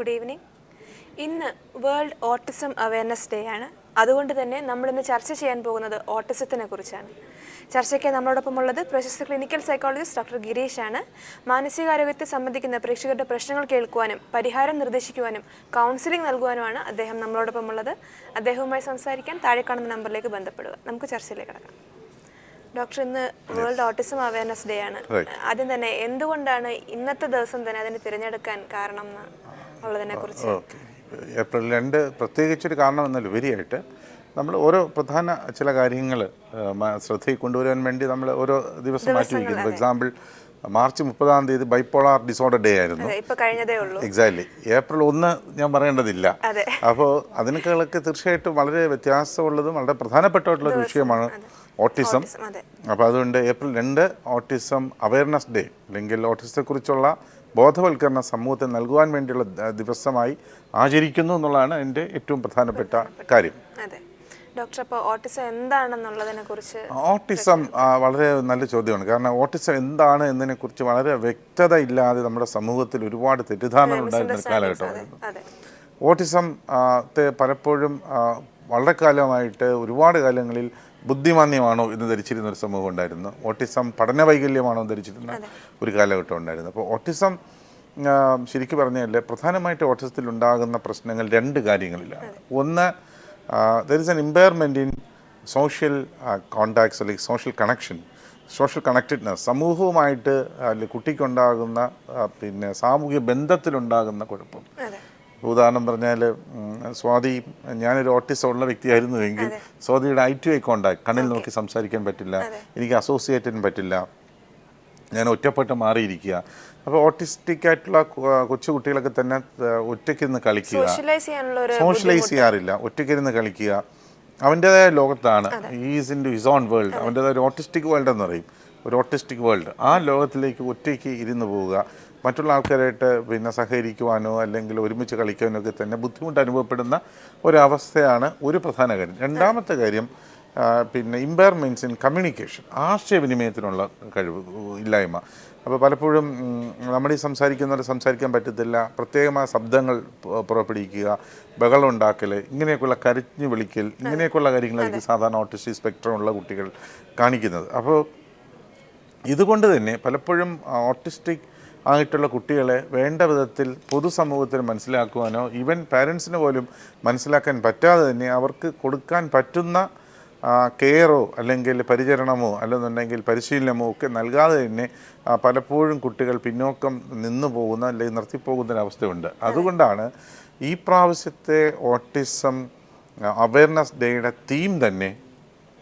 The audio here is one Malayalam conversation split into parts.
Good evening. ഇന്ന് വേൾഡ് ഓട്ടിസം അവയർനെസ് ഡേ ആണ്. അതുകൊണ്ട് തന്നെ നമ്മളിന്ന് ചർച്ച ചെയ്യാൻ പോകുന്നത് ഓട്ടിസത്തിനെ കുറിച്ചാണ്. ചർച്ചയ്ക്ക് നമ്മളോടൊപ്പം ഉള്ളത് പ്രശസ്ത ക്ലിനിക്കൽ സൈക്കോളജിസ്റ്റ് ഡോക്ടർ ഗിരീഷാണ്. മാനസികാരോഗ്യത്തെ സംബന്ധിക്കുന്ന പ്രേക്ഷകരുടെ പ്രശ്നങ്ങൾ കേൾക്കുവാനും പരിഹാരം നിർദ്ദേശിക്കുവാനും കൗൺസിലിംഗ് നൽകുവാനുമാണ് അദ്ദേഹം നമ്മളോടൊപ്പം ഉള്ളത്. അദ്ദേഹവുമായി സംസാരിക്കാൻ താഴെ കാണുന്ന നമ്പറിലേക്ക് ബന്ധപ്പെടുക. നമുക്ക് ചർച്ചയിലേക്ക് കടക്കാം. ഡോക്ടർ, ഇന്ന് വേൾഡ് ഓട്ടിസം അവയർനെസ് ഡേ ആണ്. ആദ്യം തന്നെ എന്തുകൊണ്ടാണ് ഇന്നത്തെ ദിവസം തന്നെ അതിനെ തിരഞ്ഞെടുക്കാൻ കാരണം ഉള്ളതിനെ കുറിച്ച്? ഏപ്രിൽ 2 പ്രത്യേകിച്ചൊരു കാരണമെന്നല്ല, ഉപരിയായിട്ട് നമ്മൾ ഓരോ പ്രധാന ചില കാര്യങ്ങൾ ശ്രദ്ധയിൽ കൊണ്ടുവരാൻ വേണ്ടി നമ്മൾ ഓരോ ദിവസം മാറ്റി വയ്ക്കുന്നു. For example, March 30 bipolar disorder day ആയിരുന്നു. എക്സാക്ട്ലി. ഏപ്രിൽ 1 ഞാൻ പറയേണ്ടതില്ല. അപ്പോൾ അതിനൊക്കെ തീർച്ചയായിട്ടും വളരെ വ്യത്യാസമുള്ളതും വളരെ പ്രധാനപ്പെട്ടുള്ളൊരു വിഷയമാണ് ഓട്ടിസം. അപ്പോൾ അതുകൊണ്ട് ഏപ്രിൽ 2 ഓട്ടിസം അവയർനെസ് ഡേ, അല്ലെങ്കിൽ ഓട്ടിസത്തെക്കുറിച്ചുള്ള ബോധവൽക്കരണ സമൂഹത്തിന് നൽകുവാൻ വേണ്ടിയുള്ള ദിവസമായി ആചരിക്കുന്നു എന്നുള്ളതാണ് എൻ്റെ ഏറ്റവും പ്രധാനപ്പെട്ട കാര്യം. ഡോക്ടർ, അപ്പോൾ ഓട്ടിസം എന്താണെന്നുള്ളതിനെ കുറിച്ച്? ഓട്ടിസം വളരെ നല്ല ചോദ്യമാണ്. കാരണം ഓട്ടിസം എന്താണ് എന്നതിനെക്കുറിച്ച് വളരെ വ്യക്തത ഇല്ലാതെ നമ്മുടെ സമൂഹത്തിൽ ഒരുപാട് തെറ്റിദ്ധാരണകൾ ഉണ്ടായിരുന്ന കാലഘട്ടമായിരുന്നു. ഓട്ടിസം പലപ്പോഴും വളരെ കാലമായിട്ട് ഒരുപാട് കാലങ്ങളിൽ ബുദ്ധിമാന്യമാണോ എന്ന് ധരിച്ചിരുന്ന ഒരു സമൂഹം ഉണ്ടായിരുന്നു. ഓട്ടിസം പഠന വൈകല്യമാണോ എന്ന് ധരിച്ചിരുന്ന ഒരു കാലഘട്ടം ഉണ്ടായിരുന്നു. അപ്പോൾ ഓട്ടിസം ശരിക്കും പറഞ്ഞാൽ പ്രധാനമായിട്ട് ഓട്ടിസത്തിൽ ഉണ്ടാകുന്ന പ്രശ്നങ്ങൾ 2 കാര്യങ്ങളിലാണ്. ഒന്ന്, there is an impairment in social contacts, അല്ലെങ്കിൽ സോഷ്യൽ കണക്ഷൻ, സോഷ്യൽ കണക്റ്റഡ്നെസ്. സമൂഹവുമായിട്ട് കുട്ടിക്കുണ്ടാകുന്ന സാമൂഹിക ബന്ധത്തിലുണ്ടാകുന്ന കുഴപ്പം. ഉദാഹരണം പറഞ്ഞാൽ, സ്വാതി, ഞാനൊരു ഓട്ടിസം ഉള്ള വ്യക്തിയായിരുന്നുവെങ്കിൽ സ്വാതിയുടെ ഐ ടു ഐ കോണ്ടാക്ട്, കണ്ണിൽ നോക്കി സംസാരിക്കാൻ പറ്റില്ല, എനിക്ക് അസോസിയേറ്റ് ചെയ്യാൻ പറ്റില്ല, ഞാൻ ഒറ്റപ്പെട്ട് മാറിയിരിക്കുക. അപ്പോൾ ഓട്ടിസ്റ്റിക് ആയിട്ടുള്ള കൊച്ചു കുട്ടികളൊക്കെ തന്നെ ഒറ്റയ്ക്കിരുന്ന് കളിക്കുക, സോഷ്യലൈസ് ചെയ്യാറില്ല, ഒറ്റയ്ക്കിരുന്ന് കളിക്കുക, അവൻ്റേതായ ലോകത്താണ്. Is into his own world, അവൻ്റേതായ ഒരു ഓട്ടിസ്റ്റിക് വേൾഡ് എന്ന് പറയും, ഒരു ഓട്ടിസ്റ്റിക് വേൾഡ്. ആ ലോകത്തിലേക്ക് ഒറ്റയ്ക്ക് ഇരുന്ന് പോവുക, മറ്റുള്ള ആൾക്കാരായിട്ട് സഹകരിക്കുവാനോ അല്ലെങ്കിൽ ഒരുമിച്ച് കളിക്കാനോ ഒക്കെ തന്നെ ബുദ്ധിമുട്ട് അനുഭവപ്പെടുന്ന ഒരവസ്ഥയാണ് ഒരു പ്രധാന കാര്യം. രണ്ടാമത്തെ കാര്യം, ഇമ്പയർമെൻറ്റ്സ് ഇൻ കമ്മ്യൂണിക്കേഷൻ, ആശയവിനിമയത്തിനുള്ള കഴിവ് ഇല്ലായ്മ. അപ്പോൾ പലപ്പോഴും നമ്മൾ ഈ സംസാരിക്കുന്നവരെ സംസാരിക്കാൻ പറ്റത്തില്ല, പ്രത്യേകമായ ശബ്ദങ്ങൾ പുറപ്പെടുവിക്കുക, ബഹളം ഉണ്ടാക്കൽ, ഇങ്ങനെയൊക്കെയുള്ള കരഞ്ഞു വിളിക്കൽ, ഇങ്ങനെയൊക്കെയുള്ള കാര്യങ്ങളായിരിക്കും സാധാരണ ഓട്ടിസ്റ്റിക് സ്പെക്ട്രമുള്ള കുട്ടികൾ കാണിക്കുന്നത്. അപ്പോൾ ഇതുകൊണ്ട് തന്നെ പലപ്പോഴും ഓട്ടിസ്റ്റിക് ആയിട്ടുള്ള കുട്ടികളെ വേണ്ട വിധത്തിൽ പൊതുസമൂഹത്തിന് മനസ്സിലാക്കുവാനോ ഈവൻ പാരൻസിന് പോലും മനസ്സിലാക്കാൻ പറ്റാതെ തന്നെ അവർക്ക് കൊടുക്കാൻ പറ്റുന്ന കെയറോ അല്ലെങ്കിൽ പരിചരണമോ അല്ലെന്നുണ്ടെങ്കിൽ പരിശീലനമോ ഒക്കെ നൽകാതെ തന്നെ പലപ്പോഴും കുട്ടികൾ പിന്നോക്കം നിന്നു പോകുന്ന അല്ലെങ്കിൽ നിർത്തിപ്പോകുന്നൊരവസ്ഥയുണ്ട്. അതുകൊണ്ടാണ് ഈ പ്രാവശ്യത്തെ ഓട്ടിസം അവയർനെസ് ഡേയുടെ തീം തന്നെ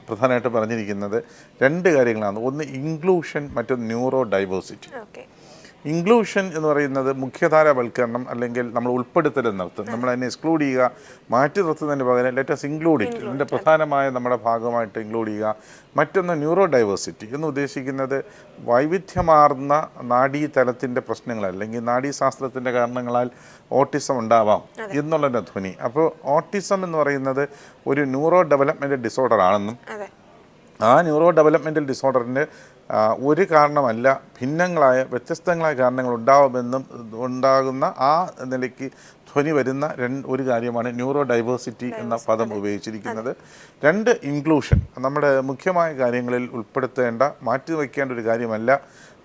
പ്രധാനമായിട്ട് പറഞ്ഞിരിക്കുന്നത് 2 കാര്യങ്ങളാണ്. ഒന്ന് ഇൻക്ലൂഷൻ, മറ്റൊന്ന് ന്യൂറോ ഡൈവേഴ്സിറ്റി. ഇൻക്ലൂഷൻ എന്ന് പറയുന്നത് മുഖ്യധാരവൽക്കരണം, അല്ലെങ്കിൽ നമ്മൾ ഉൾപ്പെടുത്തൽ എന്നർത്ഥം. നമ്മൾ അതിനെ എക്സ്ക്ലൂഡ് ചെയ്യുക, മാറ്റി നിർത്തുന്നതിന് പകരം ലെറ്റ് അസ് ഇൻക്ലൂഡ് ഇറ്റ്, ഇതിൻ്റെ പ്രധാനമായ നമ്മുടെ ഭാഗമായിട്ട് ഇൻക്ലൂഡ് ചെയ്യുക. മറ്റൊന്ന് ന്യൂറോ ഡൈവേഴ്സിറ്റി എന്ന് ഉദ്ദേശിക്കുന്നത് വൈവിധ്യമാർന്ന നാഡീതലത്തിൻ്റെ പ്രശ്നങ്ങൾ അല്ലെങ്കിൽ നാഡീശാസ്ത്രത്തിൻ്റെ കാരണങ്ങളാൽ ഓട്ടിസം ഉണ്ടാവാം എന്നുള്ളതിൻ്റെ ധ്വനി. അപ്പോൾ ഓട്ടിസം എന്ന് പറയുന്നത് ഒരു ന്യൂറോ ഡെവലപ്മെൻറ്റൽ ഡിസോർഡർ ആണെന്നും ആ ന്യൂറോ ഡെവലപ്മെൻറ്റൽ ഡിസോർഡറിന് ഒരു കാരണമല്ല, ഭിന്നങ്ങളായ വ്യത്യസ്തങ്ങളായ കാരണങ്ങൾ ഉണ്ടാകുന്ന ആ നിലയ്ക്ക് ധ്വനി വരുന്ന ഒരു കാര്യമാണ് ന്യൂറോ ഡൈവേഴ്സിറ്റി എന്ന പദം ഉപയോഗിച്ചിരിക്കുന്നത്. 2, ഇൻക്ലൂഷൻ, നമ്മുടെ മുഖ്യമായ കാര്യങ്ങളിൽ ഉൾപ്പെടുത്തേണ്ട, മാറ്റി വയ്ക്കേണ്ട ഒരു കാര്യമല്ല,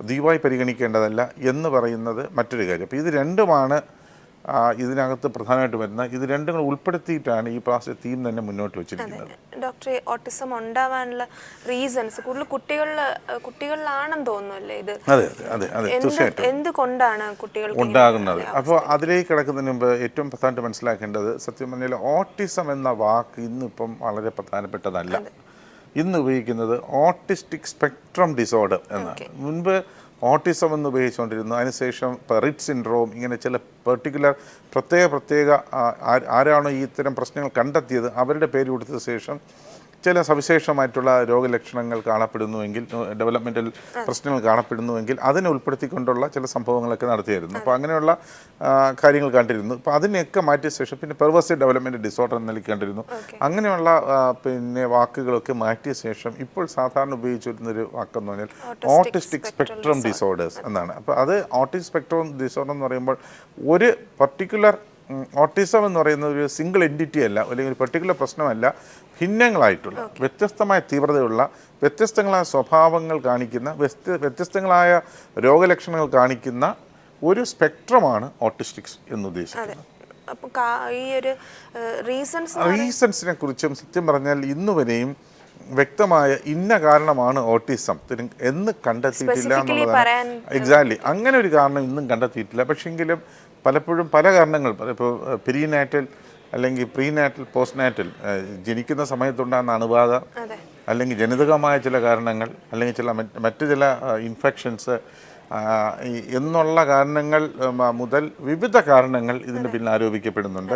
ദ്വീപായി പരിഗണിക്കേണ്ടതല്ല എന്ന് പറയുന്നത് മറ്റൊരു കാര്യം. അപ്പോൾ ഇത് രണ്ടുമാണ് ഇതിനകത്ത് പ്രധാനമായിട്ട് വരുന്ന. ഇത് 2 ഉൾപ്പെടുത്തിയിട്ടാണ് ഈ പ്രാവശ്യത്തെ തീം തന്നെ മുന്നോട്ട് വെച്ചിരിക്കുന്നത്. ഡോക്ടർ, ഓട്ടിസം ഉണ്ടാവാനുള്ള റീസൺസ് കൂടുതൽ കുട്ടികളിലാണെന്ന് തോന്നുന്നല്ലേ ഇത്? അതെ, തീർച്ചയായിട്ടും. എന്തുകൊണ്ടാണ് കുട്ടികൾക്ക് ഉണ്ടാകുന്നത്? അപ്പോൾ അതിലേക്ക് കിടക്കുന്നതിന് മുമ്പ് ഏറ്റവും പ്രധാനമായിട്ട് മനസ്സിലാക്കേണ്ടത്, സത്യം പറഞ്ഞാൽ ഓട്ടിസം എന്ന വാക്ക് ഇന്നിപ്പം വളരെ പ്രധാനപ്പെട്ടതല്ല. ഇന്ന് ഉപയോഗിക്കുന്നത് ഓട്ടിസ്റ്റിക് സ്പെക്ട്രം ഡിസോർഡർ എന്നാണ്. മുൻപ് ഓട്ടിസം എന്ന് ഉപയോഗിച്ചുകൊണ്ടിരുന്നു. അതിനുശേഷം റിറ്റ് സിൻഡ്രോം, ഇങ്ങനെ ചില പ്രത്യേക ആരാണോ ഈ ഇത്തരം പ്രശ്നങ്ങൾ കണ്ടെത്തിയത് അവരുടെ പേര് കൊടുത്ത ശേഷം ചില സവിശേഷമായിട്ടുള്ള രോഗലക്ഷണങ്ങൾ കാണപ്പെടുന്നുവെങ്കിൽ, ഡെവലപ്മെൻറ്റൽ പ്രശ്നങ്ങൾ കാണപ്പെടുന്നുവെങ്കിൽ അതിനെ ഉൾപ്പെടുത്തിക്കൊണ്ടുള്ള ചില സംഭവങ്ങളൊക്കെ നടത്തിയായിരുന്നു. അപ്പോൾ അങ്ങനെയുള്ള കാര്യങ്ങൾ കണ്ടിരുന്നു. അപ്പോൾ അതിനെയൊക്കെ മാറ്റിയ ശേഷം പിന്നെ പെർവേസീവ് ഡെവലപ്മെൻറ്റ് ഡിസോർഡർ എന്ന് കണ്ടിരുന്നു. അങ്ങനെയുള്ള പിന്നെ വാക്കുകളൊക്കെ മാറ്റിയ ശേഷം ഇപ്പോൾ സാധാരണ ഉപയോഗിച്ചു വരുന്നൊരു വാക്കെന്ന് പറഞ്ഞാൽ ഓട്ടിസ്റ്റിക് സ്പെക്ട്രം ഡിസോർഡേഴ്സ് എന്നാണ്. അപ്പോൾ അത് ഓട്ടിസ്റ്റിക് സ്പെക്ട്രം ഡിസോർഡർ എന്ന് പറയുമ്പോൾ ഒരു പർട്ടിക്കുലർ ഓട്ടിസം എന്ന് പറയുന്ന ഒരു സിംഗിൾ എൻറ്റിറ്റി അല്ല, അല്ലെങ്കിൽ ഒരു പെർട്ടിക്കുലർ പ്രശ്നമല്ല, ഭിന്നങ്ങളായിട്ടുള്ള വ്യത്യസ്തമായ തീവ്രതയുള്ള വ്യത്യസ്തങ്ങളായ സ്വഭാവങ്ങൾ കാണിക്കുന്ന വ്യത്യസ്തങ്ങളായ രോഗലക്ഷണങ്ങൾ കാണിക്കുന്ന ഒരു സ്പെക്ട്രമാണ് ഓട്ടിസ്റ്റിക്സ് എന്ന് ഉദ്ദേശിക്കുന്നത്. ഈ ഒരു റീസൺസിനെ കുറിച്ചും സത്യം പറഞ്ഞാൽ ഇന്നുവരെയും വ്യക്തമായ ഇന്ന കാരണമാണ് ഓട്ടിസം എന്ന് കണ്ടെത്തിയിട്ടില്ല എന്നുള്ളതാണ്. എക്സാക്ട്ലി അങ്ങനെ ഒരു കാരണം ഇന്നും കണ്ടെത്തിയിട്ടില്ല. പക്ഷെങ്കിലും പലപ്പോഴും പല കാരണങ്ങൾ, ഇപ്പോൾ പെരിനാറ്റൽ അല്ലെങ്കിൽ പ്രീനാറ്റൽ, പോസ്റ്റ്നാറ്റൽ, ജനിക്കുന്ന സമയത്തുണ്ടാകുന്ന അണുബാധ, അല്ലെങ്കിൽ ജനിതകമായ ചില കാരണങ്ങൾ, അല്ലെങ്കിൽ മറ്റ് ചില ഇൻഫെക്ഷൻസ് എന്നുള്ള കാരണങ്ങൾ മുതൽ വിവിധ കാരണങ്ങൾ ഇതിന് പിന്നിൽ ആരോപിക്കപ്പെടുന്നുണ്ട്.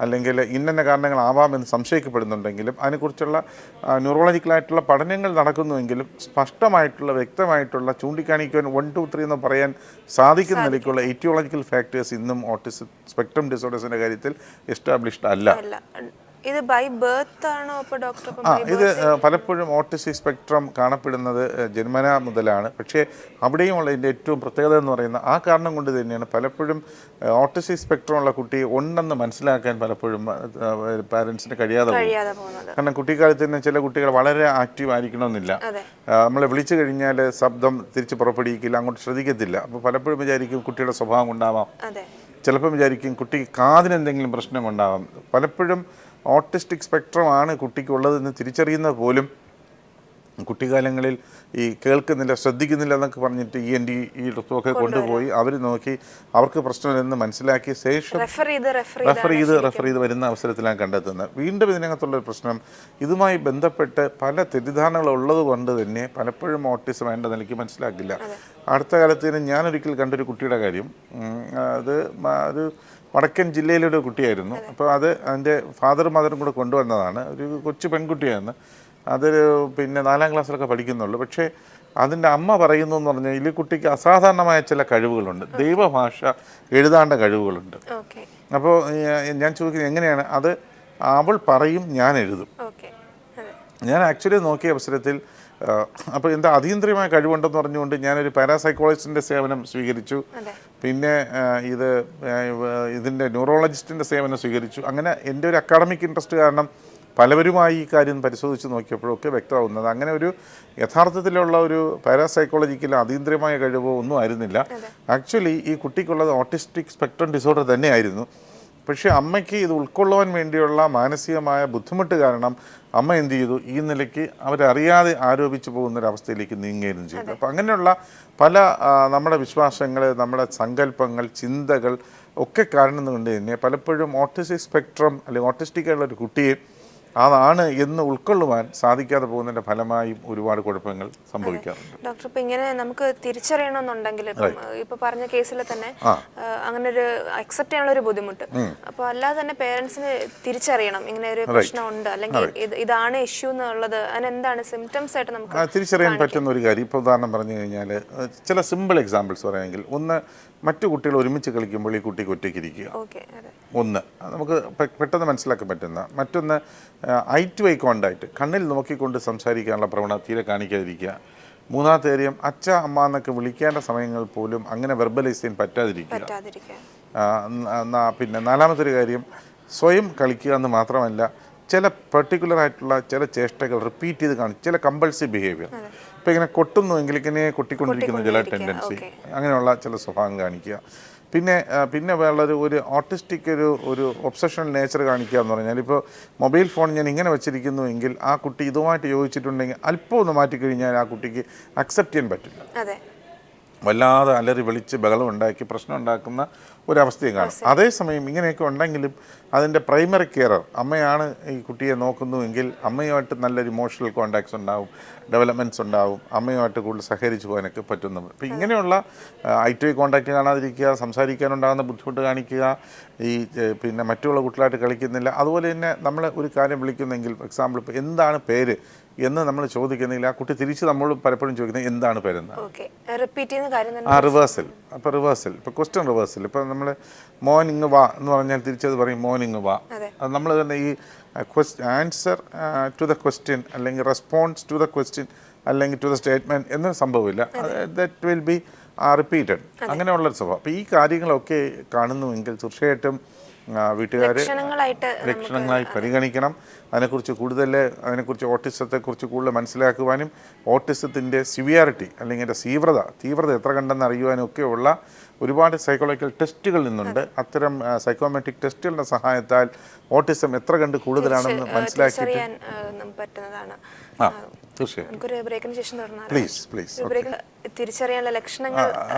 അല്ലെങ്കിൽ ഇന്ന കാരണങ്ങളാവാമെന്ന് സംശയിക്കപ്പെടുന്നുണ്ടെങ്കിലും അതിനെക്കുറിച്ചുള്ള ന്യൂറോളജിക്കലായിട്ടുള്ള പഠനങ്ങൾ നടക്കുന്നുവെങ്കിലും സ്പഷ്ടമായിട്ടുള്ള വ്യക്തമായിട്ടുള്ള ചൂണ്ടിക്കാണിക്കുവാൻ 1, 2, 3 എന്ന് പറയാൻ സാധിക്കുന്ന നിലയ്ക്കുള്ള എറ്റിയോളജിക്കൽ ഫാക്ടേഴ്സ് ഇന്നും ഓട്ടിസം സ്പെക്ട്രം ഡിസോർഡേഴ്സിൻ്റെ കാര്യത്തിൽ എസ്റ്റാബ്ലിഷ്ഡ് അല്ല. ഇത് ബൈ ബർത്ത് ആണോ ഡോക്ടർ? ഇത് പലപ്പോഴും ഓട്ടിസ്റ്റിക് സ്പെക്ട്രം കാണപ്പെടുന്നത് ജന്മന മുതലാണ്. പക്ഷേ അവിടെയുമുള്ള ഇതിൻ്റെ ഏറ്റവും പ്രത്യേകത എന്ന് പറയുന്ന ആ കാരണം കൊണ്ട് തന്നെയാണ് പലപ്പോഴും ഓട്ടിസ്റ്റിക് സ്പെക്ട്രം ഉള്ള കുട്ടി ഉണ്ടെന്ന് മനസ്സിലാക്കാൻ പലപ്പോഴും പാരൻസിന് കഴിയാതെ പോകുന്നത്. കാരണം കുട്ടിക്കാലത്ത് തന്നെ ചില കുട്ടികൾ വളരെ ആക്റ്റീവ് ആയിരിക്കണമെന്നില്ല. നമ്മളെ വിളിച്ചു കഴിഞ്ഞാൽ ശബ്ദം തിരിച്ച് പുറപ്പെടുവിക്കില്ല, അങ്ങോട്ട് ശ്രദ്ധിക്കത്തില്ല. അപ്പോൾ പലപ്പോഴും വിചാരിക്കും കുട്ടിയുടെ സ്വഭാവം കൊണ്ടാവാം, ചിലപ്പം വിചാരിക്കും കുട്ടിക്ക് കാതിന് എന്തെങ്കിലും പ്രശ്നം കൊണ്ടാവാം. പലപ്പോഴും ഓട്ടിസ്റ്റിക് സ്പെക്ട്രമാണ് കുട്ടിക്കുള്ളതെന്ന് തിരിച്ചറിയുന്നത് പോലും കുട്ടിക്കാലങ്ങളിൽ ഈ കേൾക്കുന്നില്ല, ശ്രദ്ധിക്കുന്നില്ല എന്നൊക്കെ പറഞ്ഞിട്ട് ഈ ഡോക്ടറൊക്കെ കൊണ്ടുപോയി അവർ നോക്കി അവർക്ക് പ്രശ്നമില്ലെന്ന് മനസ്സിലാക്കിയ ശേഷം റെഫർ ചെയ്ത് വരുന്ന അവസരത്തിലാണ് കണ്ടെത്തുന്നത്. വീണ്ടും ഇതിനകത്തുള്ളൊരു പ്രശ്നം, ഇതുമായി ബന്ധപ്പെട്ട് പല തെറ്റിദ്ധാരണകൾ ഉള്ളത് കൊണ്ട് തന്നെ പലപ്പോഴും ഓട്ടിസം വേണ്ട നിലയ്ക്ക് മനസ്സിലാക്കില്ല. അടുത്ത കാലത്ത് ഞാനൊരിക്കൽ കണ്ടൊരു കുട്ടിയുടെ കാര്യം, അത് ഒരു വടക്കൻ ജില്ലയിലൊരു കുട്ടിയായിരുന്നു. അപ്പോൾ അതിൻ്റെ ഫാദറും മദറും കൂടെ കൊണ്ടുവന്നതാണ്. ഒരു കൊച്ചു പെൺകുട്ടിയാണ്. അതൊരു പിന്നെ 4ാം ക്ലാസ്സിലൊക്കെ പഠിക്കുന്നുള്ളൂ. പക്ഷേ അതിൻ്റെ അമ്മ പറയുന്നു എന്ന് പറഞ്ഞാൽ ഈ കുട്ടിക്ക് അസാധാരണമായ ചില കഴിവുകളുണ്ട്, ദൈവഭാഷ എഴുതാണ്ട കഴിവുകളുണ്ട്. അപ്പോൾ ഞാൻ ചോദിക്കുന്നത് എങ്ങനെയാണ് അത്? അവൾ പറയും, ഞാൻ എഴുതും. ഞാൻ ആക്ച്വലി നോക്കിയ അവസരത്തിൽ അപ്പോൾ എന്താ അതീന്ദ്രിയമായ കഴിവുണ്ടെന്ന് പറഞ്ഞുകൊണ്ട് ഞാനൊരു പാരാസൈക്കോളജിസ്റ്റിൻ്റെ സേവനം സ്വീകരിച്ചു. പിന്നെ ഇതിൻ്റെ ന്യൂറോളജിസ്റ്റിൻ്റെ സേവനം സ്വീകരിച്ചു. അങ്ങനെ എൻ്റെ ഒരു അക്കാഡമിക് ഇൻട്രസ്റ്റ് കാരണം പലവരുമായി ഈ കാര്യം പരിശോധിച്ച് നോക്കിയപ്പോഴൊക്കെ വ്യക്തമാവുന്നത് അങ്ങനെ ഒരു യഥാർത്ഥത്തിലുള്ള ഒരു പാരാസൈക്കോളജിക്കൽ അതീന്ദ്രിയമായ കഴിവോ ഒന്നും ആയിരുന്നില്ല. ആക്ച്വലി ഈ കുട്ടിക്കുള്ളത് ഓട്ടിസ്റ്റിക് സ്പെക്ട്രം ഡിസോർഡർ തന്നെയായിരുന്നു. പക്ഷേ അമ്മയ്ക്ക് ഇത് ഉൾക്കൊള്ളുവാൻ വേണ്ടിയുള്ള മാനസികമായ ബുദ്ധിമുട്ട് കാരണം അമ്മ എന്ത് ചെയ്തു, ഈ നിലയ്ക്ക് അവരറിയാതെ ആരോപിച്ചു പോകുന്നൊരവസ്ഥയിലേക്ക് നീങ്ങുകയും ചെയ്തു. അപ്പോൾ അങ്ങനെയുള്ള പല നമ്മുടെ വിശ്വാസങ്ങൾ, നമ്മുടെ സങ്കല്പങ്ങൾ, ചിന്തകൾ ഒക്കെ കാരണം കൊണ്ട് തന്നെ പലപ്പോഴും ഓട്ടിസ്റ്റിക് സ്പെക്ട്രം അല്ലെങ്കിൽ ഓട്ടിസ്റ്റിക് ആയിട്ടുള്ള ഒരു കുട്ടിയെ അതാണ് എന്ന് ഉൾക്കൊള്ളുവാൻ സാധിക്കാതെ പോകുന്നതിൻ്റെ ഫലമായി ഒരുപാട് കുഴപ്പങ്ങൾ സംഭവിക്കാറുണ്ട്. ഡോക്ടർ, ഇപ്പം ഇങ്ങനെ നമുക്ക് തിരിച്ചറിയണമെന്നുണ്ടെങ്കിൽ ഇപ്പൊ പറഞ്ഞ കേസിൽ തന്നെ അങ്ങനെ ഒരു അക്സെപ്റ്റ് ചെയ്യാനുള്ള ഒരു ബുദ്ധിമുട്ട്, അപ്പോൾ അല്ലാതെ തന്നെ പേരൻസിന് തിരിച്ചറിയണം ഇങ്ങനെ ഒരു പ്രശ്നമുണ്ട് അല്ലെങ്കിൽ ഇതാണ് ഇഷ്യൂ എന്നുള്ളത്. അതിനെന്താണ് സിംറ്റംസ് ആയിട്ട് നമുക്ക് തിരിച്ചറിയാൻ പറ്റുന്ന ഒരു കാര്യം? ഇപ്പോൾ ഉദാഹരണം പറഞ്ഞു കഴിഞ്ഞാൽ ചില സിമ്പിൾ എക്സാമ്പിൾസ് പറയാമെങ്കിൽ, ഒന്ന്, മറ്റു കുട്ടികൾ ഒരുമിച്ച് കളിക്കുമ്പോൾ ഈ കുട്ടിക്ക് ഒറ്റയ്ക്കിരിക്കുക, ഒന്ന് നമുക്ക് പെട്ടെന്ന് മനസ്സിലാക്കാൻ പറ്റുന്ന. മറ്റൊന്ന് ഐ ടു ഐ കോണ്ടാക്ട്, കണ്ണിൽ നോക്കിക്കൊണ്ട് സംസാരിക്കാനുള്ള പ്രവണത തീരെ കാണിക്കാതിരിക്കുക. മൂന്നാമത്തെ കാര്യം, അച്ഛ അമ്മ എന്നൊക്കെ വിളിക്കേണ്ട സമയങ്ങൾ പോലും അങ്ങനെ വെർബലൈസ് ചെയ്യാൻ പറ്റാതിരിക്കുക. പിന്നെ നാലാമത്തെ ഒരു കാര്യം, സ്വയം കളിക്കുക എന്ന് മാത്രമല്ല ചില പെർട്ടിക്കുലർ ആയിട്ടുള്ള ചില ചേഷ്ടകൾ റിപ്പീറ്റ് ചെയ്ത് കാണിക്കും, ചില കമ്പൾസീവ് ബിഹേവിയർ. ഇപ്പോൾ ഇങ്ങനെ കൊട്ടുന്നുവെങ്കിൽ ഇങ്ങനെ കൊട്ടിക്കൊണ്ടിരിക്കുന്ന ചില ടെൻഡൻസി, അങ്ങനെയുള്ള ചില സ്വഭാവം കാണിക്കുക. പിന്നെ വേറൊരു ഒരു ഓട്ടിസ്റ്റിക് ഒരു ഒബ്സഷണൽ നേച്ചർ കാണിക്കുക എന്ന് പറഞ്ഞാൽ, ഇപ്പോൾ മൊബൈൽ ഫോൺ ഞാൻ ഇങ്ങനെ വെച്ചിരിക്കുന്നുവെങ്കിൽ ആ കുട്ടി ഇതുമായിട്ട് യോജിച്ചിട്ടുണ്ടെങ്കിൽ അല്പം ഒന്ന് മാറ്റിക്കഴിഞ്ഞാൽ ആ കുട്ടിക്ക് അക്സെപ്റ്റ് ചെയ്യാൻ പറ്റില്ല. വല്ലാതെ അലറി വിളിച്ച് ബഹളം ഉണ്ടാക്കി പ്രശ്നം ഉണ്ടാക്കുന്ന ഒരവസ്ഥയും കാണും. അതേസമയം ഇങ്ങനെയൊക്കെ ഉണ്ടെങ്കിലും അതിൻ്റെ പ്രൈമറി കെയറർ അമ്മയാണ് ഈ കുട്ടിയെ നോക്കുന്നുവെങ്കിൽ അമ്മയുമായിട്ട് നല്ലൊരു ഇമോഷണൽ കോണ്ടാക്ട്സ് ഉണ്ടാവും, ഡെവലപ്മെൻറ്റ്സ് ഉണ്ടാവും, അമ്മയുമായിട്ട് കൂടുതൽ സഹകരിച്ച് പോകാനൊക്കെ പറ്റുന്നു. അപ്പോൾ ഇങ്ങനെയുള്ള ഐ കോണ്ടാക്റ്റ് കാണാതിരിക്കുക, സംസാരിക്കാനുണ്ടാകുന്ന ബുദ്ധിമുട്ട് കാണിക്കുക, ഈ പിന്നെ മറ്റുള്ള കുട്ടികളായിട്ട് കളിക്കുന്നില്ല, അതുപോലെ തന്നെ നമ്മൾ ഒരു കാര്യം വിളിക്കുന്നെങ്കിൽ എക്സാമ്പിൾ ഇപ്പോൾ എന്താണ് പേര് എന്ന് നമ്മൾ ചോദിക്കുന്നെങ്കിൽ ആ കുട്ടി തിരിച്ച് നമ്മൾ പലപ്പോഴും ചോദിക്കുന്നത് എന്താണ് പേരെന്ന്. റിവേഴ്സൽ. അപ്പോൾ റിവേഴ്സൽ, ഇപ്പോൾ ക്വസ്റ്റ്യൻ റിവേഴ്സൽ. ഇപ്പോൾ നമ്മൾ മോർണിംഗ് വാ എന്ന് പറഞ്ഞാൽ തിരിച്ചത് പറയും മോർണിംഗ് വാ. അത് നമ്മൾ തന്നെ ഈ ആൻസർ ടു ദ ക്വസ്റ്റ്യൻ അല്ലെങ്കിൽ റെസ്പോൺസ് ടു ദ ക്വസ്റ്റ്യൻ അല്ലെങ്കിൽ ടു ദ സ്റ്റേറ്റ്മെൻറ്റ് എന്നൊരു സംഭവമില്ല. That will be repeated. അങ്ങനെയുള്ളൊരു സ്വഭാവം. അപ്പോൾ ഈ കാര്യങ്ങളൊക്കെ കാണുന്നുവെങ്കിൽ തീർച്ചയായിട്ടും വീട്ടുകാർ ലക്ഷണങ്ങളായി പരിഗണിക്കണം. അതിനെക്കുറിച്ച് ഓട്ടിസത്തെക്കുറിച്ച് കൂടുതൽ മനസ്സിലാക്കുവാനും ഓട്ടിസത്തിൻ്റെ സിവിയാരിറ്റി അല്ലെങ്കിൽ അതിൻ്റെ തീവ്രത എത്ര കണ്ടെന്ന് അറിയുവാനും ഒക്കെയുള്ള ഒരുപാട് സൈക്കോളജിക്കൽ ടെസ്റ്റുകൾ നിന്നുണ്ട്. അത്തരം സൈക്കോമെട്രിക് ടെസ്റ്റുകളുടെ സഹായത്താൽ ഓട്ടിസം എത്ര കണ്ട് കൂടുതലാണെന്ന് മനസ്സിലാക്കിയിട്ട് തിരിച്ചറിയാനുള്ള ലക്ഷണങ്ങൾ.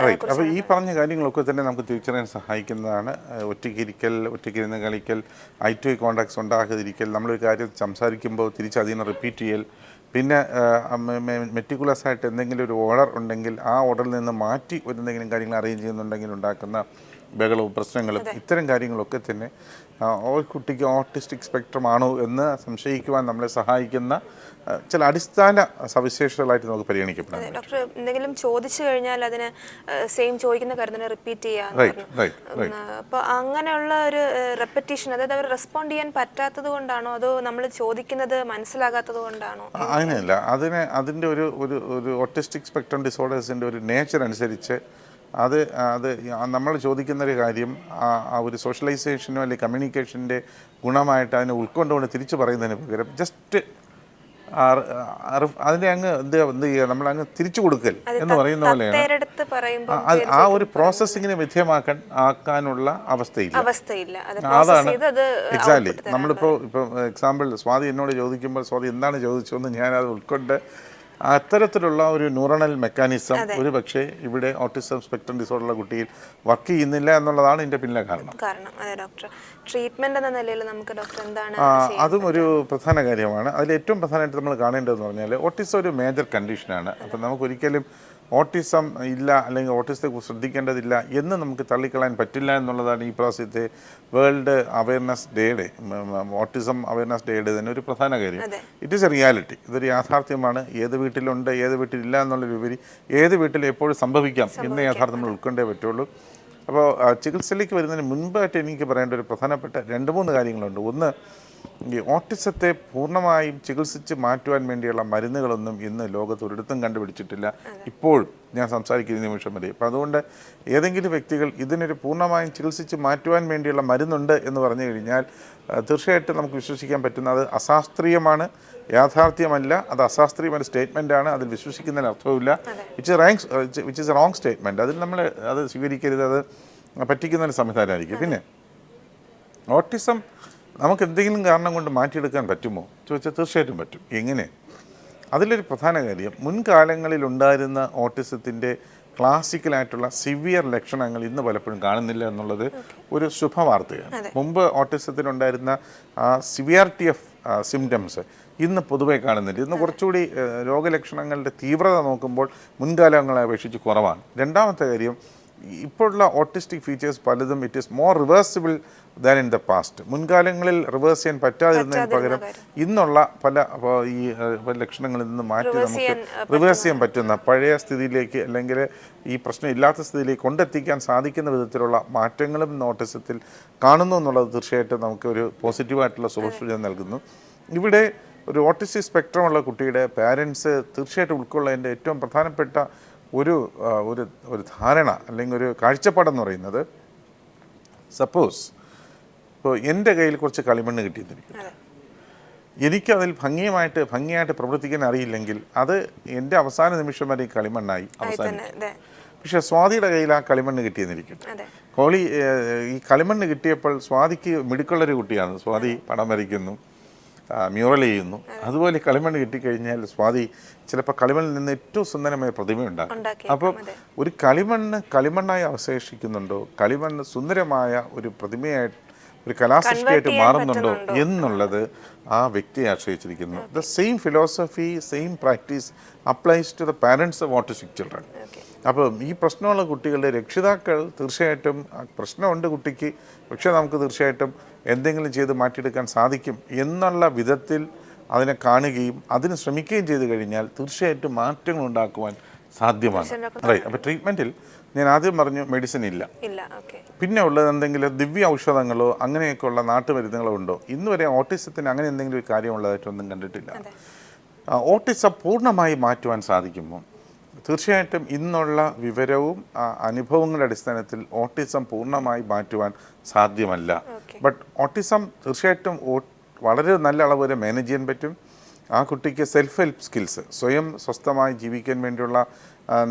അപ്പോൾ ഈ പറഞ്ഞ കാര്യങ്ങളൊക്കെ തന്നെ നമുക്ക് തിരിച്ചറിയാൻ സഹായിക്കുന്നതാണ്. ഒറ്റയ്ക്കിരുന്ന് കളിക്കൽ, ഐ ടു ഐ കോണ്ടാക്ട്സ് ഉണ്ടാകാതിരിക്കൽ, നമ്മളൊരു കാര്യം സംസാരിക്കുമ്പോൾ തിരിച്ച് അതിനെ റിപ്പീറ്റ് ചെയ്യൽ, പിന്നെ മെറ്റിക്കുലസ് ആയിട്ട് എന്തെങ്കിലും ഒരു ഓർഡർ ഉണ്ടെങ്കിൽ ആ ഓർഡറിൽ നിന്ന് മാറ്റി എന്തെങ്കിലും കാര്യങ്ങൾ അറേഞ്ച് ചെയ്യുന്നുണ്ടെങ്കിൽ ഉണ്ടാക്കുന്ന ബഹളവും പ്രശ്നങ്ങളും, ഇത്തരം കാര്യങ്ങളൊക്കെ തന്നെ കുട്ടിക്ക് ഓട്ടിസ്റ്റിക് സ്പെക്ട്രം ആണോ എന്ന് സംശയിക്കുവാൻ നമ്മളെ സഹായിക്കുന്ന ചില അടിസ്ഥാന സവിശേഷതകളായിട്ട് നമുക്ക് പരിഗണിക്കപ്പെടാം. ഡോക്ടർ എന്തെങ്കിലും ചോദിച്ചു കഴിഞ്ഞാൽ അതിന് സെയിം ചോദിക്കുന്ന കാര്യം തന്നെ റിപ്പീറ്റ് ചെയ്യാം. അപ്പോൾ അങ്ങനെയുള്ള ഒരു റെപ്പറ്റീഷൻ, അതായത് അവർ റെസ്പോണ്ട് ചെയ്യാൻ പറ്റാത്തത് കൊണ്ടാണോ അതോ നമ്മൾ ചോദിക്കുന്നത് മനസ്സിലാകാത്തത് കൊണ്ടാണോ? അങ്ങനെയല്ല. അതിൻ്റെ ഒരു ഓട്ടിസ്റ്റിക് സ്പെക്ട്രം ഡിസോർഡേഴ്സിൻ്റെ ഒരു നേച്ചർ അനുസരിച്ച് അത് നമ്മൾ ചോദിക്കുന്നൊരു കാര്യം ആ ഒരു സോഷ്യലൈസേഷനോ അല്ലെങ്കിൽ കമ്മ്യൂണിക്കേഷൻ്റെ ഗുണമായിട്ട് അതിനെ ഉൾക്കൊണ്ടുകൊണ്ട് തിരിച്ചു പറയുന്നതിന് പകരം ജസ്റ്റ് അതിനെ അങ്ങ് എന്ത് ചെയ്യുക, നമ്മളങ്ങ് തിരിച്ചു കൊടുക്കൽ എന്ന് പറയുന്ന പോലെയാണ്. ആ ഒരു പ്രോസസ്സിങ്ങിനെ ആക്കാനുള്ള അവസ്ഥയില്ല. അതാണ് എക്സാക്ട്ലി. നമ്മളിപ്പോൾ എക്സാമ്പിൾ സ്വാതി എന്നോട് ചോദിക്കുമ്പോൾ സ്വാതി എന്താണ് ചോദിച്ചതെന്ന് ഞാനത് ഉൾക്കൊണ്ട് അത്തരത്തിലുള്ള ഒരു ന്യൂറണൽ മെക്കാനിസം ഒരു പക്ഷേ ഇവിടെ ഓട്ടിസം സ്പെക്ട്രം ഡിസോർഡറുള്ള കുട്ടിയിൽ വർക്ക് ചെയ്യുന്നില്ല എന്നുള്ളതാണ് ഇതിൻ്റെ പിന്നിലെ കാരണം. ട്രീറ്റ്മെന്റ് എന്ന നിലയിൽ നമുക്ക് ഡോക്ടർ എന്താണ്? അതും ഒരു പ്രധാന കാര്യമാണ്. അതിൽ ഏറ്റവും പ്രധാനമായിട്ട് നമ്മൾ കാണേണ്ടതെന്ന് പറഞ്ഞാൽ ഓട്ടിസം ഒരു മേജർ കണ്ടീഷനാണ്. അപ്പം നമുക്കൊരിക്കലും ഓട്ടിസം ഇല്ല അല്ലെങ്കിൽ ഓട്ടിസത്തെ ശ്രദ്ധിക്കേണ്ടതില്ല എന്ന് നമുക്ക് തള്ളിക്കളയാൻ പറ്റില്ല എന്നുള്ളതാണ് ഈ പ്രാവശ്യത്തെ വേൾഡ് അവയർനെസ് ഡേയുടെ, ഓട്ടിസം അവയർനെസ് ഡേയുടെ തന്നെ ഒരു പ്രധാന കാര്യം. It is A reality. ഇതൊരു യാഥാർത്ഥ്യമാണ്. ഏത് വീട്ടിലുണ്ട് ഏത് വീട്ടിലില്ല എന്നുള്ളൊരുപരി ഏത് വീട്ടിൽ എപ്പോഴും സംഭവിക്കാം എന്ന യാഥാർത്ഥ്യം നമ്മൾ ഉൾക്കൊണ്ടേ പറ്റുള്ളൂ. അപ്പോൾ ചികിത്സയിലേക്ക് വരുന്നതിന് മുൻപായിട്ട് എനിക്ക് പറയേണ്ട ഒരു പ്രധാനപ്പെട്ട 2-3 കാര്യങ്ങളുണ്ട്. ഒന്ന്, ഈ ഓട്ടിസത്തെ പൂർണ്ണമായും ചികിത്സിച്ച് മാറ്റുവാൻ വേണ്ടിയുള്ള മരുന്നുകളൊന്നും ഇന്ന് ലോകത്ത് ഒരിടത്തും കണ്ടുപിടിച്ചിട്ടില്ല, ഇപ്പോഴും ഞാൻ സംസാരിക്കുന്ന നിമിഷം വരെ. അപ്പം അതുകൊണ്ട് ഏതെങ്കിലും വ്യക്തികൾ ഇതിനൊരു പൂർണ്ണമായും ചികിത്സിച്ച് മാറ്റുവാൻ വേണ്ടിയുള്ള മരുന്നുണ്ട് എന്ന് പറഞ്ഞു കഴിഞ്ഞാൽ തീർച്ചയായിട്ടും നമുക്ക് വിശ്വസിക്കാൻ പറ്റുന്നത് അശാസ്ത്രീയമാണ്, യാഥാർത്ഥ്യമല്ല. അത് അശാസ്ത്രീയമായ സ്റ്റേറ്റ്മെൻറ്റാണ്. അതിൽ വിശ്വസിക്കുന്നതിന് അർത്ഥവുമില്ല. Which is a wrong statement. അതിൽ നമ്മൾ അത് സ്വീകരിക്കരുത്. അത് പറ്റിക്കുന്നതിന് സംവിധാനമായിരിക്കും. പിന്നെ ഓട്ടിസം നമുക്ക് എന്തെങ്കിലും കാരണം കൊണ്ട് മാറ്റിയെടുക്കാൻ പറ്റുമോ ചോദിച്ചാൽ തീർച്ചയായിട്ടും പറ്റും. എങ്ങനെ? അതിലൊരു പ്രധാന കാര്യം, മുൻകാലങ്ങളിൽ ഉണ്ടായിരുന്ന ഓട്ടിസത്തിൻ്റെ ക്ലാസിക്കലായിട്ടുള്ള സിവിയർ ലക്ഷണങ്ങൾ ഇന്ന് പലപ്പോഴും കാണുന്നില്ല എന്നുള്ളത് ഒരു ശുഭവാർത്തയാണ്. മുമ്പ് ഓട്ടിസത്തിനുണ്ടായിരുന്ന സിവിയാരിറ്റി ഓഫ് സിംറ്റംസ് ഇന്ന് പൊതുവെ കാണുന്നില്ല. ഇന്ന് കുറച്ചുകൂടി രോഗലക്ഷണങ്ങളുടെ തീവ്രത നോക്കുമ്പോൾ മുൻകാലങ്ങളെ അപേക്ഷിച്ച് കുറവാണ്. രണ്ടാമത്തെ കാര്യം, ഇപ്പോഴുള്ള ഓട്ടിസ്റ്റിക് ഫീച്ചേഴ്സ് പലതും it is more reversible than in the past. മുൻകാലങ്ങളിൽ റിവേഴ്സ് ചെയ്യാൻ പറ്റാതിരുന്നതിന് പകരം ഇന്നുള്ള പല ഈ ലക്ഷണങ്ങളിൽ നിന്ന് മാറ്റി നമുക്ക് റിവേഴ്സ് ചെയ്യാൻ പറ്റുന്ന പഴയ സ്ഥിതിയിലേക്ക് അല്ലെങ്കിൽ ഈ പ്രശ്നം ഇല്ലാത്ത സ്ഥിതിയിലേക്ക് കൊണ്ടെത്തിക്കാൻ സാധിക്കുന്ന വിധത്തിലുള്ള മാറ്റങ്ങളും ഓട്ടിസത്തിൽ കാണുന്നു എന്നുള്ളത് തീർച്ചയായിട്ടും നമുക്ക് ഒരു പോസിറ്റീവായിട്ടുള്ള ശുഭസൂചന നൽകുന്നു. ഇവിടെ ഒരു ഓട്ടിസ്റ്റിക് സ്പെക്ട്രമുള്ള കുട്ടിയുടെ പാരൻസ് തീർച്ചയായിട്ടും ഉൾക്കൊള്ളേണ്ട ഏറ്റവും പ്രധാനപ്പെട്ട ഒരു ധാരണ അല്ലെങ്കിൽ ഒരു കാഴ്ചപ്പാടെന്ന് പറയുന്നത്, സപ്പോസ് ഇപ്പോൾ എൻ്റെ കയ്യിൽ കുറച്ച് കളിമണ്ണ് കിട്ടിയെന്നിരിക്കും, എനിക്കതിൽ ഭംഗിയായിട്ട് പ്രവർത്തിക്കാൻ അറിയില്ലെങ്കിൽ അത് എൻ്റെ അവസാന നിമിഷം വരെ ഈ കളിമണ്ണായി അവസാനിക്കും. പക്ഷേ സ്വാതിയുടെ കയ്യിൽ ആ കളിമണ്ണ് കിട്ടിയെന്നിരിക്കട്ടെ. ഈ കളിമണ്ണ് കിട്ടിയപ്പോൾ സ്വാതിക്ക് മിടുക്കുള്ളൊരു കുട്ടിയാണ്. സ്വാതി പടം വരയ്ക്കുന്നു, മ്യൂറൽ ചെയ്യുന്നു. അതുപോലെ കളിമണ്ണ് കിട്ടിക്കഴിഞ്ഞാൽ സ്വാതി ചിലപ്പോൾ കളിമണ്ണിൽ നിന്ന് ഏറ്റവും സുന്ദരമായ പ്രതിമയുണ്ടാകും. അപ്പോൾ ഒരു കളിമണ്ണായി അവശേഷിക്കുന്നുണ്ടോ, കളിമണ്ണ് സുന്ദരമായ ഒരു പ്രതിമയായിട്ട് ഒരു കലാസൃഷ്ടിയായിട്ട് മാറുന്നുണ്ടോ എന്നുള്ളത് ആ വ്യക്തിയെ ആശ്രയിച്ചിരിക്കുന്നു. The same philosophy, same practice applies to the parents of autistic children. അപ്പം ഈ പ്രശ്നമുള്ള കുട്ടികളുടെ രക്ഷിതാക്കൾ തീർച്ചയായിട്ടും പ്രശ്നമുണ്ട് കുട്ടിക്ക്, പക്ഷേ നമുക്ക് തീർച്ചയായിട്ടും എന്തെങ്കിലും ചെയ്ത് മാറ്റിയെടുക്കാൻ സാധിക്കും എന്നുള്ള വിധത്തിൽ അതിനെ കാണുകയും അതിന് ശ്രമിക്കുകയും ചെയ്തു കഴിഞ്ഞാൽ തീർച്ചയായിട്ടും മാറ്റങ്ങൾ ഉണ്ടാക്കുവാൻ സാധ്യമാണ്. റൈറ്റ്. അപ്പോൾ ട്രീറ്റ്മെൻറ്റിൽ ഞാൻ ആദ്യം പറഞ്ഞു മെഡിസിൻ ഇല്ല. പിന്നെ ഉള്ളത് എന്തെങ്കിലും ദിവ്യ ഔഷധങ്ങളോ അങ്ങനെയൊക്കെയുള്ള നാട്ടുമരുന്നുകളോ ഉണ്ടോ? ഇന്ന് വരെ ഓട്ടിസത്തിന് അങ്ങനെ എന്തെങ്കിലും ഒരു കാര്യമുള്ളതായിട്ടൊന്നും കണ്ടിട്ടില്ല. ഓട്ടിസം പൂർണ്ണമായി മാറ്റുവാൻ സാധിക്കുമോ? തീർച്ചയായിട്ടും ഇന്നുള്ള വിവരവും അനുഭവങ്ങളുടെ അടിസ്ഥാനത്തിൽ ഓട്ടിസം പൂർണ്ണമായി മാറ്റുവാൻ സാധ്യമല്ല. ബട്ട് ഓട്ടിസം തീർച്ചയായിട്ടും വളരെ നല്ല അളവ് വരെ മാനേജ് ചെയ്യാൻ പറ്റും. ആ കുട്ടിക്ക് സെൽഫ് ഹെൽപ്പ് സ്കിൽസ്, സ്വയം സ്വസ്ഥമായി ജീവിക്കാൻ വേണ്ടിയുള്ള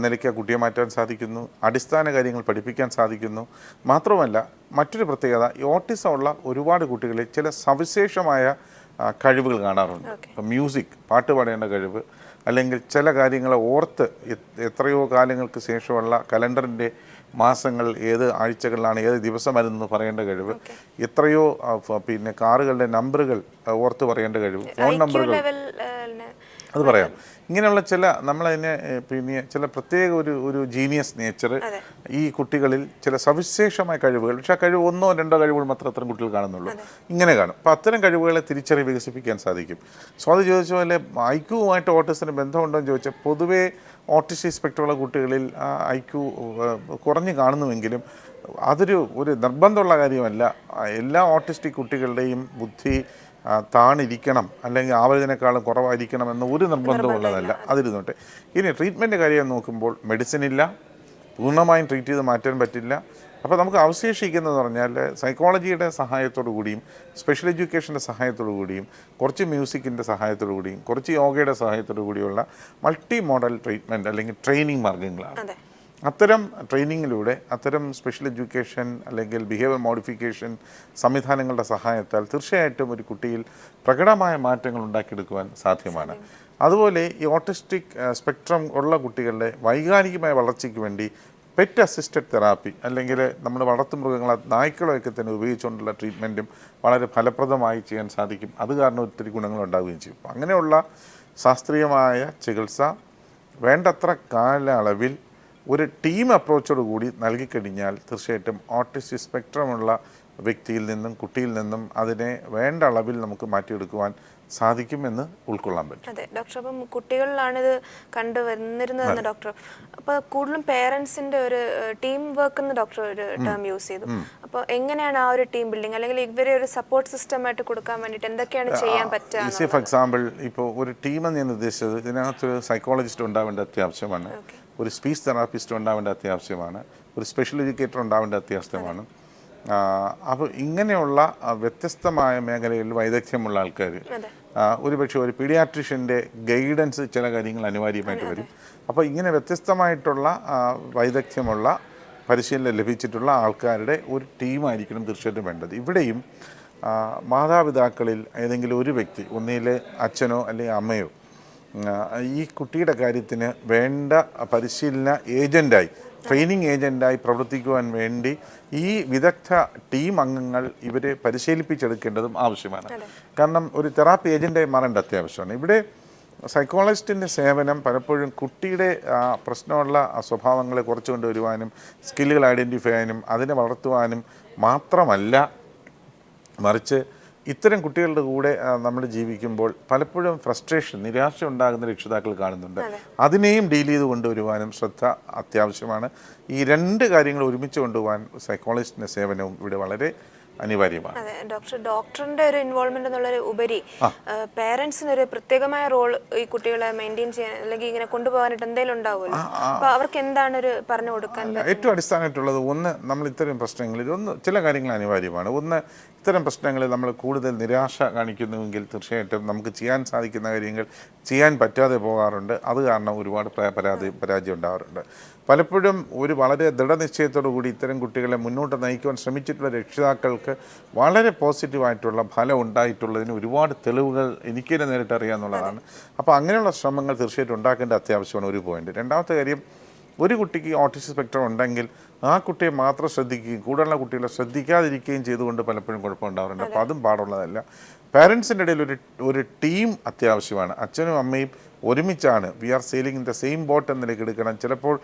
നിലയ്ക്ക് ആ കുട്ടിയെ മാറ്റാൻ സാധിക്കുന്നു. അടിസ്ഥാന കാര്യങ്ങൾ പഠിപ്പിക്കാൻ സാധിക്കുന്നു. മാത്രമല്ല മറ്റൊരു പ്രത്യേകത, ഈ ഓട്ടിസം ഉള്ള ഒരുപാട് കുട്ടികളിൽ ചില സവിശേഷമായ കഴിവുകൾ കാണാറുണ്ട്. ഇപ്പം മ്യൂസിക്, പാട്ട് പാടേണ്ട കഴിവ്, അല്ലെങ്കിൽ ചില കാര്യങ്ങളെ ഓർത്ത് എത്രയോ കാലങ്ങൾക്ക് ശേഷമുള്ള കലണ്ടറിൻ്റെ മാസങ്ങൾ ഏത് ആഴ്ചകളിലാണ് ഏത് ദിവസമായിരുന്നു പറയേണ്ട കഴിവ്, എത്രയോ പിന്നെ കാറുകളുടെ നമ്പറുകൾ ഓർത്ത് പറയേണ്ട കഴിവ്, ഫോൺ നമ്പറുകൾ അത് പറയാം. ഇങ്ങനെയുള്ള ചില നമ്മളതിനെ പിന്നെ ചില പ്രത്യേക ഒരു ജീനിയസ് നേച്ചർ ഈ കുട്ടികളിൽ ചില സവിശേഷമായ കഴിവുകൾ, പക്ഷെ ആ കഴിവ് ഒന്നോ രണ്ടോ കഴിവുകൾ മാത്രം അത്തരം കുട്ടികൾ കാണുന്നുള്ളൂ. ഇങ്ങനെ കാണും. അപ്പോൾ അത്തരം കഴിവുകളെ തിരിച്ചറിവ് വികസിപ്പിക്കാൻ സാധിക്കും. സ്വാതി ചോദിച്ച പോലെ ഐക്യുവുമായിട്ട് ഓട്ടിസത്തിന് ബന്ധമുണ്ടോ എന്ന് ചോദിച്ചാൽ പൊതുവേ ഓട്ടിസ്റ്റിക് സ്പെക്ട്രമുള്ള കുട്ടികളിൽ ഐക്യു കുറഞ്ഞു കാണുന്നുവെങ്കിലും ഒരു നിർബന്ധമുള്ള കാര്യമല്ല. എല്ലാ ഓട്ടിസ്റ്റിക് കുട്ടികളുടെയും ബുദ്ധി താണിരിക്കണം അല്ലെങ്കിൽ ആവറേജിനേക്കാളും കുറവായിരിക്കണം എന്ന ഒരു നിർബന്ധമുള്ളതല്ല. അതിരുന്നോട്ടെ. ഇനി ട്രീറ്റ്മെൻറ്റ് കാര്യം നോക്കുമ്പോൾ മെഡിസിൻ ഇല്ല, പൂർണ്ണമായും ട്രീറ്റ് ചെയ്ത് മാറ്റാൻ പറ്റില്ല. അപ്പോൾ നമുക്ക് അവശേഷിക്കുന്നതെന്ന് പറഞ്ഞാൽ സൈക്കോളജിയുടെ സഹായത്തോടു കൂടിയും സ്പെഷ്യൽ എഡ്യൂക്കേഷൻ്റെ സഹായത്തോടു കൂടിയും കുറച്ച് മ്യൂസിക്കിൻ്റെ സഹായത്തോടു കൂടിയും കുറച്ച് യോഗയുടെ സഹായത്തോടു കൂടിയുള്ള മൾട്ടി മോഡൽ ട്രീറ്റ്മെൻറ്റ് അല്ലെങ്കിൽ ട്രെയിനിങ് മാർഗ്ഗങ്ങളാണ്. അത്തരം ട്രെയിനിങ്ങിലൂടെ അത്തരം സ്പെഷ്യൽ എഡ്യൂക്കേഷൻ അല്ലെങ്കിൽ ബിഹേവിയർ മോഡിഫിക്കേഷൻ സംവിധാനങ്ങളുടെ സഹായത്താൽ തീർച്ചയായിട്ടും ഒരു കുട്ടിയിൽ പ്രകടമായ മാറ്റങ്ങൾ ഉണ്ടാക്കിയെടുക്കുവാൻ സാധ്യമാണ്. അതുപോലെ ഈ ഓട്ടിസ്റ്റിക് സ്പെക്ട്രം ഉള്ള കുട്ടികളുടെ വൈകാരികമായ വളർച്ചയ്ക്ക് വേണ്ടി പെറ്റ് അസിസ്റ്റഡ് തെറാപ്പി അല്ലെങ്കിൽ നമ്മൾ വളർത്തുമൃഗങ്ങളെ നായ്ക്കളെയൊക്കെ തന്നെ ഉപയോഗിച്ചുകൊണ്ടുള്ള ട്രീറ്റ്മെൻറ്റും വളരെ ഫലപ്രദമായി ചെയ്യാൻ സാധിക്കും. അത് കാരണം ഒത്തിരി ഗുണങ്ങളുണ്ടാവുകയും ചെയ്യും. അങ്ങനെയുള്ള ശാസ്ത്രീയമായ ചികിത്സ വേണ്ടത്ര കാലയളവിൽ ഒരു ടീം അപ്രോച്ചോട് കൂടി നൽകിക്കഴിഞ്ഞാൽ തീർച്ചയായിട്ടും ഓട്ടിസ്റ്റിക് സ്പെക്ട്രമുള്ള വ്യക്തിയിൽ നിന്നും കുട്ടിയിൽ നിന്നും അതിനെ വേണ്ട അളവിൽ നമുക്ക് മാറ്റിയെടുക്കുവാൻ സാധിക്കുമെന്ന് ഉൾക്കൊള്ളാൻ പറ്റും. അതെ ഡോക്ടർ, അപ്പം കുട്ടികളിലാണിത് കണ്ടുവന്നിരുന്നതെന്ന് ഡോക്ടർ. അപ്പോൾ കൂടുതലും പേരൻസിൻ്റെ ഒരു ടീം വർക്ക് എന്ന് ഡോക്ടർ ഒരു ടേം യൂസ് ചെയ്തു. അപ്പോൾ എങ്ങനെയാണ് ആ ഒരു ടീം ബിൽഡിംഗ് അല്ലെങ്കിൽ ഇവരെ ഒരു സപ്പോർട്ട് സിസ്റ്റമായിട്ട് കൊടുക്കാൻ വേണ്ടിയിട്ട് എന്തൊക്കെയാണ് ചെയ്യാൻ പറ്റുക? ഫോർ എക്സാമ്പിൾ ഇപ്പോൾ ഒരു ടീമെന്ന് ഞാൻ ഉദ്ദേശിച്ചത് ഇതിനകത്ത് സൈക്കോളജിസ്റ്റ് ഉണ്ടാവേണ്ട അത്യാവശ്യമാണ്, ഒരു സ്പീച്ച് തെറാപ്പിസ്റ്റ് ഉണ്ടാവേണ്ട അത്യാവശ്യമാണ്, ഒരു സ്പെഷ്യൽ എഡ്യൂക്കേറ്റർ ഉണ്ടാവേണ്ട അത്യാവശ്യമാണ്. അപ്പോൾ ഇങ്ങനെയുള്ള വ്യത്യസ്തമായ മേഖലകളിൽ വൈദഗ്ധ്യമുള്ള ആൾക്കാർ, ഒരുപക്ഷെ ഒരു പീഡിയാട്രിഷ്യൻ്റെ ഗൈഡൻസ് ചില കാര്യങ്ങൾ അനിവാര്യമായിട്ട് വരും. അപ്പോൾ ഇങ്ങനെ വ്യത്യസ്തമായിട്ടുള്ള വൈദഗ്ധ്യമുള്ള പരിശീലനം ലഭിച്ചിട്ടുള്ള ആൾക്കാരുടെ ഒരു ടീമായിരിക്കണം തീർച്ചയായിട്ടും വേണ്ടത്. ഇവിടെയും മാതാപിതാക്കളിൽ ഏതെങ്കിലും ഒരു വ്യക്തി, ഒന്നിൽ അച്ഛനോ അല്ലെങ്കിൽ അമ്മയോ, ഈ കുട്ടിയുടെ കാര്യത്തിന് വേണ്ട പരിശീലന ഏജൻ്റായി, ട്രെയിനിങ് ഏജൻ്റായി പ്രവർത്തിക്കുവാൻ വേണ്ടി ഈ വിദഗ്ധ ടീം അംഗങ്ങൾ ഇവരെ പരിശീലിപ്പിച്ചെടുക്കേണ്ടതും ആവശ്യമാണ്. കാരണം ഒരു തെറാപ്പി ഏജൻ്റായി മാറേണ്ട അത്യാവശ്യമാണ്. ഇവിടെ സൈക്കോളജിസ്റ്റിൻ്റെ സേവനം പലപ്പോഴും കുട്ടിയുടെ പ്രശ്നമുള്ള സ്വഭാവങ്ങളെ കുറച്ചു കൊണ്ടുവരുവാനും സ്കില്ലുകൾ ഐഡൻറ്റിഫൈ ചെയ്യാനും അതിനെ വളർത്തുവാനും മാത്രമല്ല, മറിച്ച് ഇത്തരം കുട്ടികളുടെ കൂടെ നമ്മൾ ജീവിക്കുമ്പോൾ പലപ്പോഴും ഫ്രസ്ട്രേഷൻ, നിരാശ ഉണ്ടാകുന്ന രക്ഷിതാക്കൾ കാണുന്നുണ്ട്. അതിനെയും ഡീൽ ചെയ്ത് കൊണ്ടുവരുവാനും ശ്രദ്ധ അത്യാവശ്യമാണ്. ഈ രണ്ട് കാര്യങ്ങൾ ഒരുമിച്ച് കൊണ്ടുപോകാൻ സൈക്കോളജിസ്റ്റിൻ്റെ സേവനവും ഇവിടെ വളരെ അനിവാര്യമാണ്. അതെ ഡോക്ടറിന്റെ ഒരു ഇൻവോൾവ്മെന്റ് എന്നുള്ളൊരു ഉപരി പേരൻസിന് ഒരു പ്രത്യേകമായ റോൾ ഈ കുട്ടികളെ മെയിൻറ്റെയിൻ ചെയ്യാൻ അല്ലെങ്കിൽ ഇങ്ങനെ കൊണ്ടുപോകാനായിട്ട് എന്തെങ്കിലും ഉണ്ടാവുമല്ലോ. അപ്പോൾ അവർക്ക് എന്താണ് ഒരു പറഞ്ഞു കൊടുക്കാൻ ഏറ്റവും അടിസ്ഥാനമായിട്ടുള്ളത്? ഒന്ന്, നമ്മൾ ഇത്തരം പ്രശ്നങ്ങളിൽ ചില കാര്യങ്ങൾ അനിവാര്യമാണ്. ഒന്ന്, ഇത്തരം പ്രശ്നങ്ങളിൽ നമ്മൾ കൂടുതൽ നിരാശ കാണിക്കുന്നുവെങ്കിൽ തീർച്ചയായിട്ടും നമുക്ക് ചെയ്യാൻ സാധിക്കുന്ന കാര്യങ്ങൾ ചെയ്യാൻ പറ്റാതെ പോകാറുണ്ട്. അത് കാരണം ഒരുപാട് പരാജയം ഉണ്ടാകാറുണ്ട്. പലപ്പോഴും ഒരു വളരെ ദൃഢനിശ്ചയത്തോടു കൂടി ഇത്തരം കുട്ടികളെ മുന്നോട്ട് നയിക്കുവാൻ ശ്രമിച്ചിട്ടുള്ള രക്ഷിതാക്കൾക്ക് വളരെ പോസിറ്റീവായിട്ടുള്ള ഫലം ഉണ്ടായിട്ടുള്ളതിന് ഒരുപാട് തെളിവുകൾ എനിക്ക് തന്നെ നേരിട്ട് അറിയാമെന്നുള്ളതാണ്. അപ്പോൾ അങ്ങനെയുള്ള ശ്രമങ്ങൾ തീർച്ചയായിട്ടും ഉണ്ടാക്കേണ്ട അത്യാവശ്യമാണ് ഒരു പോയിന്റ്. രണ്ടാമത്തെ കാര്യം, ഒരു കുട്ടിക്ക് ഓട്ടിസം സ്പെക്ട്രം ഉണ്ടെങ്കിൽ ആ കുട്ടിയെ മാത്രം ശ്രദ്ധിക്കുകയും കൂടുതലുള്ള കുട്ടികളെ ശ്രദ്ധിക്കാതിരിക്കുകയും ചെയ്തുകൊണ്ട് പലപ്പോഴും കുഴപ്പമുണ്ടാകാറുണ്ട്. അപ്പോൾ അതും പാടുള്ളതല്ല. പാരൻസിൻ്റെ ഇടയിൽ ഒരു ടീം അത്യാവശ്യമാണ്. അച്ഛനും അമ്മയും ഒരുമിച്ചാണ് we are sailing in the same boat എന്ന നിലയ്ക്ക് എടുക്കണം. ചിലപ്പോൾ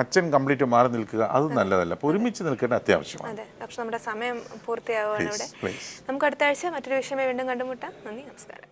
അച്ഛൻ കംപ്ലീറ്റ് മാറി നിൽക്കുക, അത് നല്ലതല്ല. അപ്പോൾ ഒരുമിച്ച് നിൽക്കേണ്ട അത്യാവശ്യമാണ്. അതെ, പക്ഷെ നമ്മുടെ സമയം പൂർത്തിയാവുകയാണ് ഇവിടെ. നമുക്ക് അടുത്ത ആഴ്ച മറ്റൊരു വിഷയമായി വീണ്ടും കണ്ടുമുട്ടാം. നന്ദി, നമസ്കാരം.